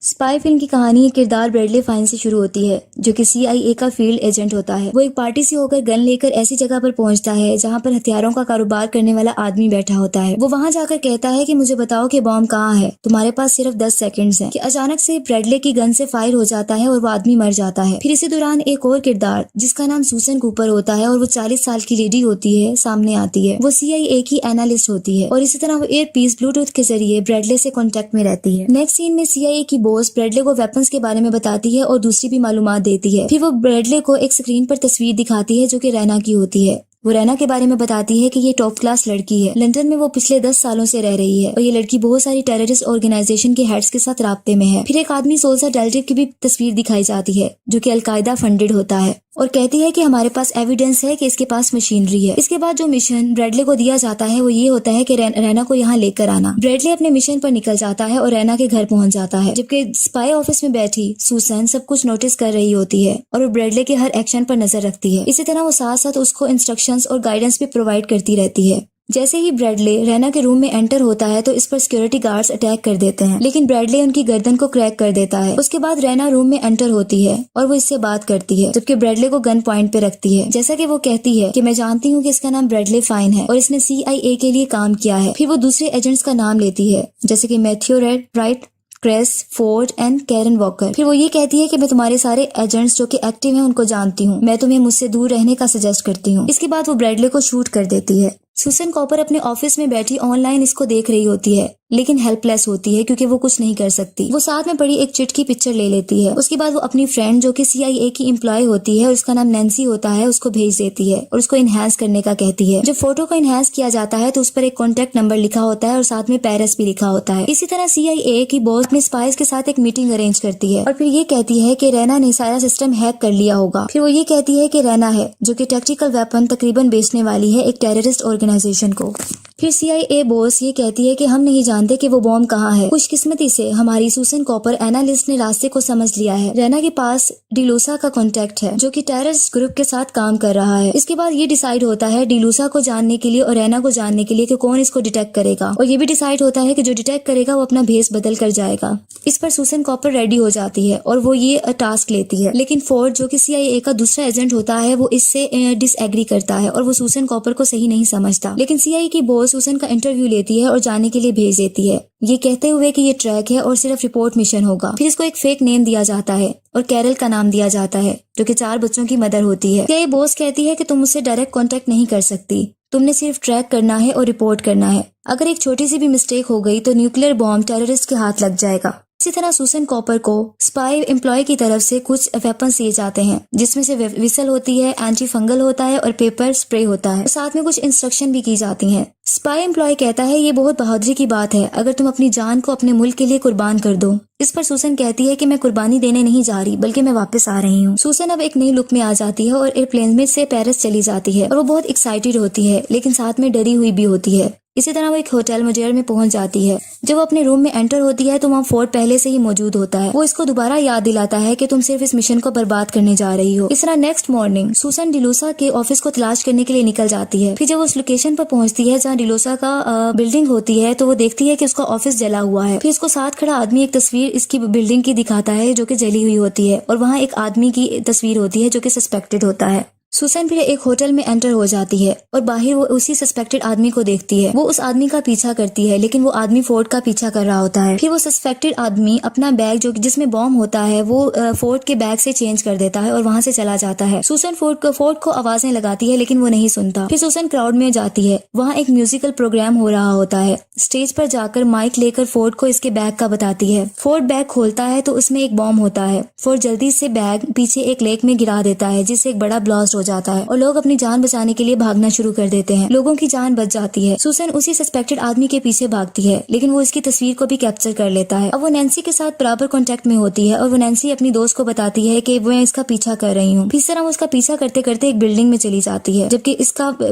Spy film की कहानी एक किरदार ब्रैडले फाइन से शुरू होती है, जो कि CIA का फील्ड एजेंट होता है। वो एक पार्टी से होकर गन लेकर ऐसी जगह पर पहुंचता है जहां पर हथियारों का कारोबार करने वाला आदमी बैठा होता है। वो वहां जाकर कहता है कि मुझे बताओ कि बॉम्ब कहाँ है, तुम्हारे पास सिर्फ 10 सेकंड्स हैं। कि अचानक से ब्रैडले की गन से फायर हो जाता है और वो आदमी मर जाता है। फिर इसी दौरान एक और किरदार जिसका नाम सूसन कूपर होता है और वो 40 साल की लेडी होती है सामने आती है। वो CIA की एनालिस्ट होती है और इसी तरह वो एयर पीस ब्लूटूथ के जरिए ब्रैडले से कॉन्टेक्ट में रहती है। नेक्स्ट सीन में CIA की बॉस ब्रैडले को वेपन्स के बारे में बताती है और दूसरी भी मालूमात देती है। फिर वो ब्रैडले को एक स्क्रीन पर तस्वीर दिखाती है जो कि रैना की होती है। वो रैना के बारे में बताती है कि ये टॉप क्लास लड़की है। लंदन में वो पिछले 10 सालों से रह रही है और ये लड़की बहुत सारी टेररिस्ट ऑर्गेनाइजेशन के हेड्स के साथ राब्ते में है। फिर एक आदमी सोल्सा डेल्टिव की भी तस्वीर दिखाई जाती है जो कि अलकायदा फंडेड होता है और कहती है कि हमारे पास एविडेंस है कि इसके पास मशीनरी है। इसके बाद जो मिशन ब्रैडले को दिया जाता है वो ये होता है कि रैना को यहाँ लेकर आना। ब्रैडले अपने मिशन पर निकल जाता है और रैना के घर पहुंच जाता है, जबकि स्पाई ऑफिस में बैठी सूसन सब कुछ नोटिस कर रही होती है और वो ब्रैडले के हर एक्शन पर नजर रखती है। इसी तरह वो साथ साथ उसको इंस्ट्रक्शंस और गाइडेंस भी प्रोवाइड करती रहती है। जैसे ही ब्रैडले रैना के रूम में एंटर होता है तो इस पर सिक्योरिटी गार्ड्स अटैक कर देते हैं, लेकिन ब्रैडले उनकी गर्दन को क्रैक कर देता है। उसके बाद रैना रूम में एंटर होती है और वो इससे बात करती है, जबकि ब्रैडले को गन पॉइंट पे रखती है। जैसा कि वो कहती है कि मैं जानती हूँ कि इसका नाम ब्रैडले फाइन है और इसने CIA के लिए काम किया है। फिर वो दूसरे एजेंट्स का नाम लेती है, जैसे कि Matthew Wright, Cress, Ford and Karen Walker. फिर वो ये कहती है कि मैं तुम्हारे सारे एजेंट्स जो कि एक्टिव हैं उनको जानती हूँ, मैं तुम्हें मुझसे दूर रहने का सजेस्ट करती हूँ। इसके बाद वो ब्रैडले को शूट कर देती है। सूसन कॉपर अपने ऑफिस में बैठी ऑनलाइन इसको देख रही होती है, लेकिन हेल्पलेस होती है क्योंकि वो कुछ नहीं कर सकती। वो साथ में पड़ी एक चिट की पिक्चर ले लेती है। उसके बाद वो अपनी फ्रेंड जो कि CIA की एम्प्लॉय होती है और उसका नाम नैन्सी होता है उसको भेज देती है और उसको इनहेंस करने का कहती है। जब फोटो को इनहेंस किया जाता है तो उस पर एक कॉन्टेक्ट नंबर लिखा होता है और साथ में पेरिस भी लिखा होता है। इसी तरह CIA की बॉस अपने स्पाइस के साथ एक मीटिंग अरेंज करती है और फिर ये कहती है कि रैना ने सारा सिस्टम हैक कर लिया होगा। फिर वो ये कहती है कि रैना है जो कि टैक्टिकल वेपन तकरीबन बेचने वाली है एक टेररिस्ट ऑर्गेनाइजेशन को। फिर CIA बॉस ये कहती है कि हम नहीं जानते कि वो बॉम्ब कहाँ है। खुशकिस्मती से हमारी सूसन कॉपर एनालिस्ट ने रास्ते को समझ लिया है। रैना के पास डिलूसा का कॉन्टेक्ट है जो कि टेररिस्ट ग्रुप के साथ काम कर रहा है। इसके बाद ये डिसाइड होता है डिलूसा को जानने के लिए और रैना को जानने के लिए कि कौन इसको डिटेक्ट करेगा, और ये भी डिसाइड होता है कि जो डिटेक्ट करेगा वो अपना भेस बदल कर जाएगा। इस पर सूसन कॉपर रेडी हो जाती है और वो ये टास्क लेती है, लेकिन फोर्ड जो कि CIA का दूसरा एजेंट होता है वो इससे डिसएग्री करता है और वो सूसन कॉपर को सही नहीं समझता। लेकिन CIA की बॉस सूसन का इंटरव्यू लेती है और जाने के लिए भेज देती है, ये कहते हुए कि ये ट्रैक है और सिर्फ रिपोर्ट मिशन होगा। फिर इसको एक फेक नेम दिया जाता है और कैरल का नाम दिया जाता है जो कि 4 बच्चों की मदर होती है। CIA बॉस कहती है कि तुम मुझसे डायरेक्ट कांटेक्ट नहीं कर सकती, तुमने सिर्फ ट्रैक करना है और रिपोर्ट करना है। अगर एक छोटी सी भी मिस्टेक हो गई तो न्यूक्लियर बॉम्ब टेररिस्ट के हाथ लग जाएगा। इसी तरह सूसन कॉपर को स्पाई एम्प्लॉय की तरफ से कुछ वेपन्स दिए जाते हैं, जिसमें से विसल होती है, एंटी फंगल होता है और पेपर स्प्रे होता है। साथ में कुछ इंस्ट्रक्शन भी की जाती हैं। स्पाई एम्प्लॉय कहता है ये बहुत बहादुरी की बात है अगर तुम अपनी जान को अपने मुल्क के लिए कुर्बान कर दो। इस पर सूसन कहती है कि मैं कुर्बानी देने नहीं जा रही बल्कि मैं वापस आ रही हूँ। सूसन अब एक नई लुक में आ जाती है और एयरप्लेन में से पेरिस चली जाती है और वो बहुत एक्साइटेड होती है, लेकिन साथ में डरी हुई भी होती है। इसी तरह वो एक होटल मुजेर में पहुंच जाती है। जब वो अपने रूम में एंटर होती है तो वहाँ फोर्ड पहले से ही मौजूद होता है। वो इसको दोबारा याद दिलाता है कि तुम सिर्फ इस मिशन को बर्बाद करने जा रही हो। इस तरह नेक्स्ट मॉर्निंग सूसन डिलूसा के ऑफिस को तलाश करने के लिए निकल जाती है। फिर जब वो उस लोकेशन पर पहुंचती है जहाँ डिलूसा का बिल्डिंग होती है तो वो देखती है कि उसका ऑफिस जला हुआ है। फिर इसको साथ खड़ा आदमी एक तस्वीर इसकी बिल्डिंग की दिखाता है जो कि जली हुई होती है और वहाँ एक आदमी की तस्वीर होती है जो कि सस्पेक्टेड होता है। सूसन फिर एक होटल में एंटर हो जाती है और बाहर वो उसी सस्पेक्टेड आदमी को देखती है। वो उस आदमी का पीछा करती है, लेकिन वो आदमी फोर्ड का पीछा कर रहा होता है। फिर वो सस्पेक्टेड आदमी अपना बैग जो जिसमें बॉम्ब होता है वो फोर्ड के बैग से चेंज कर देता है और वहाँ से चला जाता है। सूसन फोर्ड को आवाजें लगाती है, लेकिन वो नहीं सुनता। फिर सूसन क्राउड में जाती है। वहाँ एक म्यूजिकल प्रोग्राम हो रहा होता है। स्टेज पर जाकर माइक लेकर फोर्ड को इसके बैग का बताती है। फोर्ड बैग खोलता है तो उसमें एक बॉम्ब होता है। फोर्ड जल्दी से बैग पीछे एक लेक में गिरा देता है, जिससे एक बड़ा ब्लास्ट हो जाता है और लोग अपनी जान बचाने के लिए भागना शुरू कर देते हैं। लोगों की जान बच जाती है। सूसन उसी सस्पेक्टेड आदमी के पीछे भागती है, लेकिन वो इसकी तस्वीर को भी कैप्चर कर लेता है। अब वो नैन्सी के साथ बराबर कांटेक्ट में होती है और वो नैन्सी अपनी दोस्त को बताती है कि मैं इसका पीछा कर रही हूँ। इस तरह वो उसका पीछा करते करते एक बिल्डिंग में चली जाती है, जबकि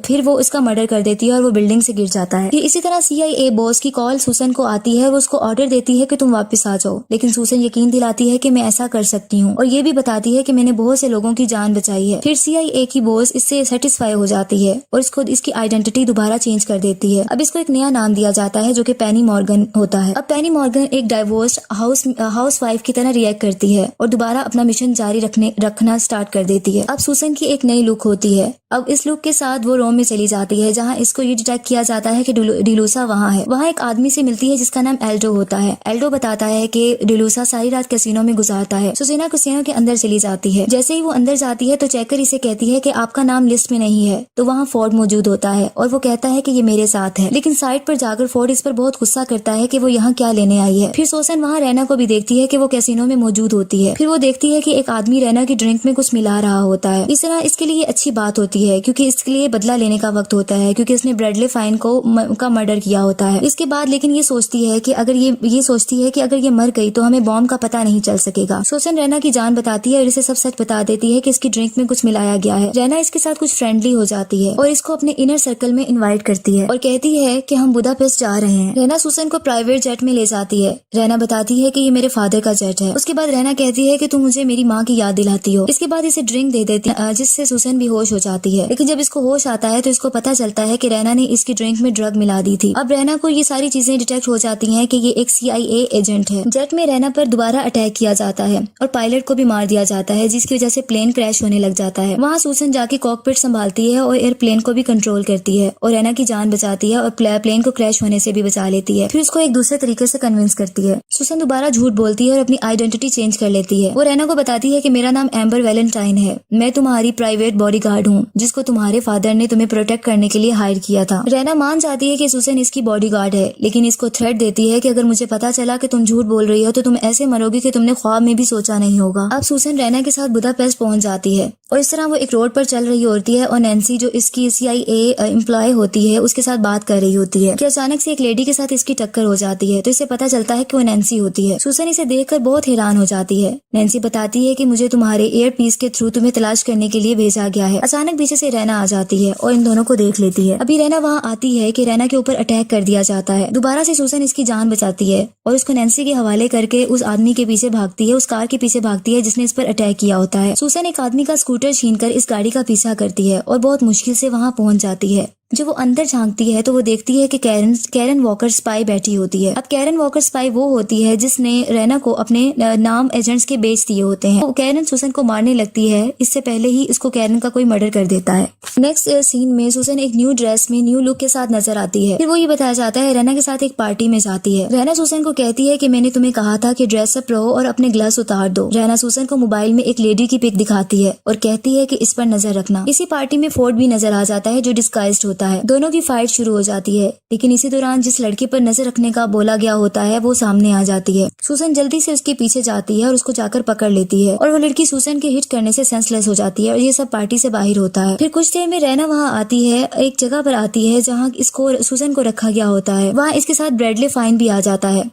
फिर वो इसका मर्डर कर देती है और वो बिल्डिंग से गिर जाता है। इसी तरह CIA बॉस की कॉल सूसन को आती है। वो उसको ऑर्डर देती है कि तुम वापस आ जाओ, लेकिन सूसन यकीन दिलाती है कि मैं ऐसा कर सकती हूँ और ये भी बताती है कि मैंने बहुत से लोगों की जान बचाई है। फिर CIA CIA की बॉस इससे सेटिस्फाई हो जाती है और इसको इसकी आइडेंटिटी दोबारा चेंज कर देती है। अब इसको एक नया नाम दिया जाता है जो कि पेनी मॉर्गन होता है। अब पेनी मॉर्गन एक डाइवोर्स्ड हाउस वाइफ की तरह रिएक्ट करती है और दोबारा अपना मिशन जारी रखना स्टार्ट कर देती है। अब सुसन की एक नई लुक होती है। अब इस लुक के साथ वो रोम में चली जाती है जहाँ इसको ये डिटेक्ट किया जाता है कि डिलूसा वहाँ है। वहाँ एक आदमी से मिलती है जिसका नाम एल्डो होता है। एल्डो बताता है कि डिलूसा सारी रात कैसीनो में गुजारता है। सुसेना कैसीनो के अंदर चली जाती है। जैसे ही वो अंदर जाती है तो चेकर इसे कहती है कि आपका नाम लिस्ट में नहीं है। तो वहाँ फोर्ड मौजूद होता है और वो कहता है कि ये मेरे साथ है। लेकिन साइड पर जाकर फोर्ड इस पर बहुत गुस्सा करता है कि वो यहाँ क्या लेने आई है। फिर सुसन वहाँ रैना को भी देखती है कि वो कैसीनो में मौजूद होती है। फिर वो देखती है कि एक आदमी रैना की ड्रिंक में कुछ मिला रहा होता है। इस तरह इसके लिए अच्छी बात होती है क्योंकि इसके लिए बदला लेने का वक्त होता है क्योंकि इसने ब्रैडले फाइन का मर्डर किया होता है। इसके बाद लेकिन ये सोचती है कि अगर ये मर गई तो हमें बॉम्ब का पता नहीं चल सकेगा। सुसन रैना की जान बताती है और इसे सब सच बता देती है कि इसकी ड्रिंक में कुछ मिलाया गया है। रैना इसके साथ कुछ फ्रेंडली हो जाती है और इसको अपने इनर सर्कल में इनवाइट करती है और कहती है कि हम बुदापेस्ट जा रहे हैं। रैना सुसन को प्राइवेट जेट में ले जाती है। रैना बताती है कि ये मेरे फादर का जेट है। उसके बाद रैना कहती है कि तुम मुझे मेरी माँ की याद दिलाती हो। इसके बाद इसे ड्रिंक दे देती है जिससे सुसन बेहोश हो जाती है। लेकिन जब इसको होश आता है तो इसको पता चलता है कि रैना ने इसकी ड्रिंक में ड्रग मिला दी थी। अब रैना को ये सारी चीजें डिटेक्ट हो जाती हैं कि ये एक CIA एजेंट है। जेट में रैना पर दोबारा अटैक किया जाता है और पायलट को भी मार दिया जाता है जिसकी वजह से प्लेन क्रैश होने लग जाता है। वहाँ सुसन जाके कॉकपिट संभालती है और एयरप्लेन को भी कंट्रोल करती है और रैना की जान बचाती है और प्लेन को क्रैश होने से भी बचा लेती है। फिर उसको एक दूसरे तरीके से कन्विंस करती है। सुसन दोबारा झूठ बोलती है और अपनी आइडेंटिटी चेंज कर लेती है। वो रैना को बताती है कि मेरा नाम एम्बर वैलेंटाइन है। मैं तुम्हारी प्राइवेट बॉडीगार्ड हूँ जिसको तुम्हारे फादर ने तुम्हें प्रोटेक्ट करने के लिए हायर किया था। रैना मान जाती है कि सुसन इसकी बॉडीगार्ड है लेकिन इसको थ्रेट देती है कि अगर मुझे पता चला कि तुम झूठ बोल रही हो तो तुम ऐसे मरोगी कि तुमने ख्वाब में भी सोचा नहीं होगा। अब सुसन रैना के साथ बुदापेस्ट पहुंच जाती है और इस तरह वो एक रोड पर चल रही होती है और नैन्सी जो इसकी CIA एम्प्लॉय होती है उसके साथ बात कर रही होती है कि अचानक से एक लेडी के साथ इसकी टक्कर हो जाती है। तो इसे पता चलता है कि वो नैन्सी होती है। सुसन इसे देखकर बहुत हैरान हो जाती है। नैन्सी बताती है कि मुझे तुम्हारे एयर पीस के थ्रू तुम्हें तलाश करने के लिए भेजा गया है। अचानक पीछे से रैना आ जाती है और इन दोनों को देख लेती है। अभी रैना वहाँ आती है कि रैना के ऊपर अटैक कर दिया जाता है। दोबारा से सुसन इसकी जान बचाती है और उसको नैन्सी के हवाले करके उस आदमी के पीछे भागती है, उस कार के पीछे भागती है जिसने इस पर अटैक किया होता है। सुसन एक आदमी का स्कूटर छीनकर इस गाड़ी का पीछा करती है और बहुत मुश्किल से वहाँ पहुँच जाती है। जब वो अंदर झांकती है तो वो देखती है कि कैरन वॉकर स्पाई बैठी होती है। अब कैरन वॉकर स्पाई वो होती है जिसने रैना को अपने नाम एजेंट्स के बेच दिए होते हैं। तो कैरन सुसन को मारने लगती है। इससे पहले ही इसको कैरन का कोई मर्डर कर देता है। नेक्स्ट सीन में सुसन एक न्यू ड्रेस में न्यू लुक के साथ नजर आती है। फिर वो ये बताया जाता है रैना के साथ एक पार्टी में जाती है। रैना सुसन को कहती है कि मैंने तुम्हें कहा था कि ड्रेसअप रहो और अपने ग्लव्स उतार दो। रैना सुसन को मोबाइल में एक लेडी की पिक दिखाती है और कहती है कि इस पर नजर रखना। इसी पार्टी में फोर्ड भी नजर आ जाता है जो डिस्गाइज्ड होता है। दोनों की फाइट शुरू हो जाती है लेकिन इसी दौरान जिस लड़की पर नजर रखने का बोला गया होता है वो सामने आ जाती है। सुसन जल्दी से उसके पीछे जाती है और उसको जाकर पकड़ लेती है और वो लड़की सुसन के हिट करने से सेंसलेस हो जाती है और ये सब पार्टी से बाहर होता है। फिर कुछ देर में रैना वहाँ आती है, एक जगह पर आती है जहाँ इसको सुसन को रखा गया होता है। वहाँ इसके साथ ब्रैडले फाइन भी आ जाता है।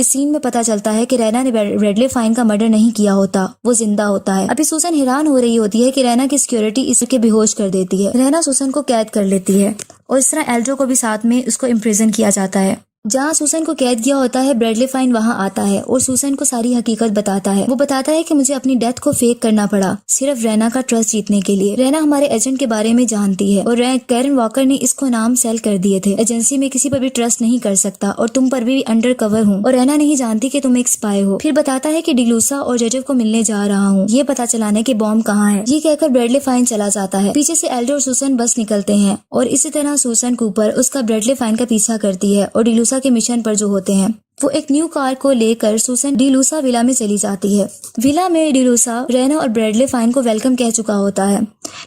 इस सीन में पता चलता है कि रैना ने ब्रैडले फाइन का मर्डर नहीं किया होता, वो जिंदा होता है। अभी सुसन हैरान हो रही होती है कि रैना की सिक्योरिटी इसके बेहोश कर देती है। रैना सुसन को कैद कर लेती है और इस तरह एल्ड्रो को भी साथ में उसको इम्प्रिजन किया जाता है। जहाँ सुसन को कैद किया होता है ब्रैडले फाइन वहाँ आता है और सुसन को सारी हकीकत बताता है। वो बताता है कि मुझे अपनी डेथ को फेक करना पड़ा सिर्फ रैना का ट्रस्ट जीतने के लिए। रैना हमारे एजेंट के बारे में जानती है और कैरन वॉकर ने इसको नाम सेल कर दिए थे। एजेंसी में किसी पर भी ट्रस्ट नहीं कर सकता और तुम पर भी अंडर कवर हूँ और रैना नहीं जानती कि तुम एक स्पाई हो। फिर बताता है कि डिलूसा और जेजेव को मिलने जा रहा हूँ, ये पता चलाने के बॉम्ब कहाँ है। ये कहकर ब्रैडले फाइन चला जाता है। पीछे से एल्डो और सुसन बस निकलते हैं और इसी तरह सुसन कूपर उसका ब्रैडले फाइन का पीछा करती है और डिलूसा के मिशन पर जो होते हैं वो एक न्यू कार को लेकर सुसन डिलूसा विला में चली जाती है। विला में डिलूसा रैना और ब्रैडले फाइन को वेलकम कह चुका होता है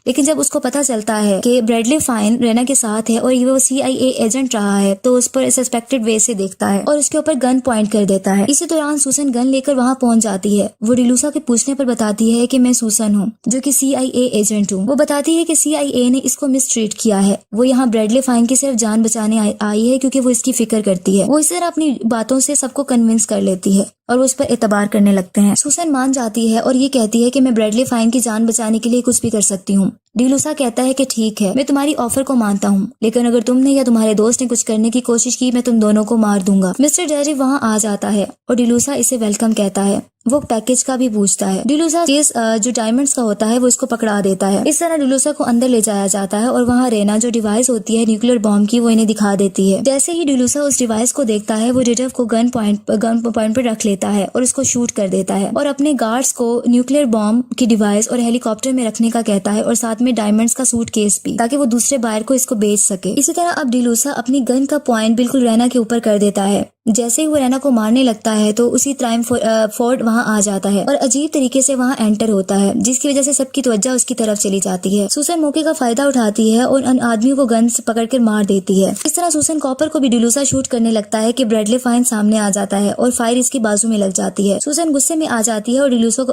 लेकिन जब उसको पता चलता है कि ब्रैडले फाइन रैना के साथ है और ये वो CIA एजेंट रहा है तो उस पर सस्पेक्टेड वे से देखता है और उसके ऊपर गन पॉइंट कर देता है। इसी दौरान सुसन गन लेकर वहाँ पहुँच जाती है। वो डिलूसा के पूछने पर बताती है कि मैं सुसन हूँ जो कि CIA एजेंट हूँ। वो बताती है कि CIA ने इसको मिसट्रीट किया है। वो यहाँ ब्रैडले फाइन की सिर्फ जान बचाने आई है क्योंकि वो इसकी फिक्र करती है। वो इस तरह अपनी बातों से सबको कन्विंस कर लेती है और वो उस पर एतबार करने लगते हैं। सुसन मान जाती है और ये कहती है कि मैं ब्रैडले फाइन की जान बचाने के लिए कुछ भी कर सकती हूँ। डिलूसा कहता है कि ठीक है, मैं तुम्हारी ऑफर को मानता हूँ लेकिन अगर तुमने या तुम्हारे दोस्त ने कुछ करने की कोशिश की मैं तुम दोनों को मार दूंगा। मिस्टर डेरी वहाँ आ जाता है और डिलूसा इसे वेलकम कहता है। वो पैकेज का भी पूछता है। डिलूसा केस जो डायमंड्स का होता है वो इसको पकड़ा देता है। इस तरह डिलूसा को अंदर ले जाया जाता है और वहाँ रेना जो डिवाइस होती है न्यूक्लियर बॉम्ब की वो इन्हें दिखा देती है। जैसे ही डिलूसा उस डिवाइस को देखता है वो रिडव को गन पॉइंट पर रख लेता है और उसको शूट कर देता है और अपने गार्ड्स को न्यूक्लियर बॉम्ब की डिवाइस और हेलीकॉप्टर में रखने का कहता है और साथ में डायमंड्स का सूट केस भी, ताकि वो दूसरे बायर को इसको बेच सके। इसी तरह अब डिलूसा अपनी गन का पॉइंट बिल्कुल रेना के ऊपर कर देता है। जैसे ही वो रेना को मारने लगता है तो उसी टाइम फोर्ड वहाँ आ जाता है और अजीब तरीके से वहाँ एंटर होता है, जिसकी वजह से सबकी तवज्जो उसकी तरफ चली जाती है। सूसन मौके का फायदा उठाती है और उन आदमियों को गन से पकड़कर मार देती है। इस तरह सूसन कॉपर को भी डिलूसा शूट करने लगता है कि ब्रैडली फाइन सामने आ जाता है और फायर इसकी बाजू में लग जाती है। सूसन गुस्से में आ जाती है और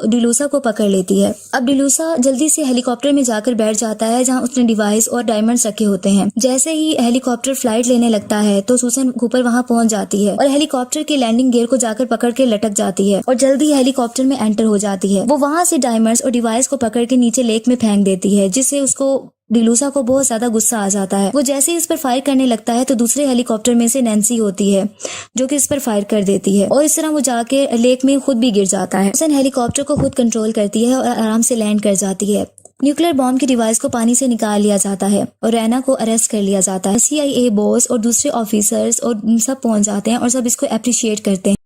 डिलूसा को पकड़ लेती है। अब डिलूसा जल्दी से हेलीकॉप्टर में जाकर बैठ जाता है जहाँ उसने डिवाइस और डायमंड्स रखे होते हैं। जैसे ही हेलीकॉप्टर फ्लाइट लेने लगता है तो सूसन कूपर वहाँ पहुंच जाती है और हेलीकॉप्टर के लैंडिंग गियर को जाकर पकड़ के लटक जाती है और जल्दी ही हेलीकॉप्टर में एंटर हो जाती है। वो वहाँ से डायमंड्स और डिवाइस को पकड़ के नीचे लेक में फेंक देती है, जिससे उसको डिलूसा को बहुत ज्यादा गुस्सा आ जाता है। वो जैसे ही इस पर फायर करने लगता है तो दूसरे हेलीकॉप्टर में से नैन्सी होती है जो कि इस पर फायर कर देती है और इस तरह वो जाके लेक में खुद भी गिर जाता है। सूसन हेलीकॉप्टर को खुद कंट्रोल करती है और आराम से लैंड कर जाती है। न्यूक्लियर बॉम्ब की डिवाइस को पानी से निकाल लिया जाता है और रैना को अरेस्ट कर लिया जाता है। CIA बॉस और दूसरे ऑफिसर्स और सब पहुंच जाते हैं और सब इसको अप्रिशिएट करते हैं।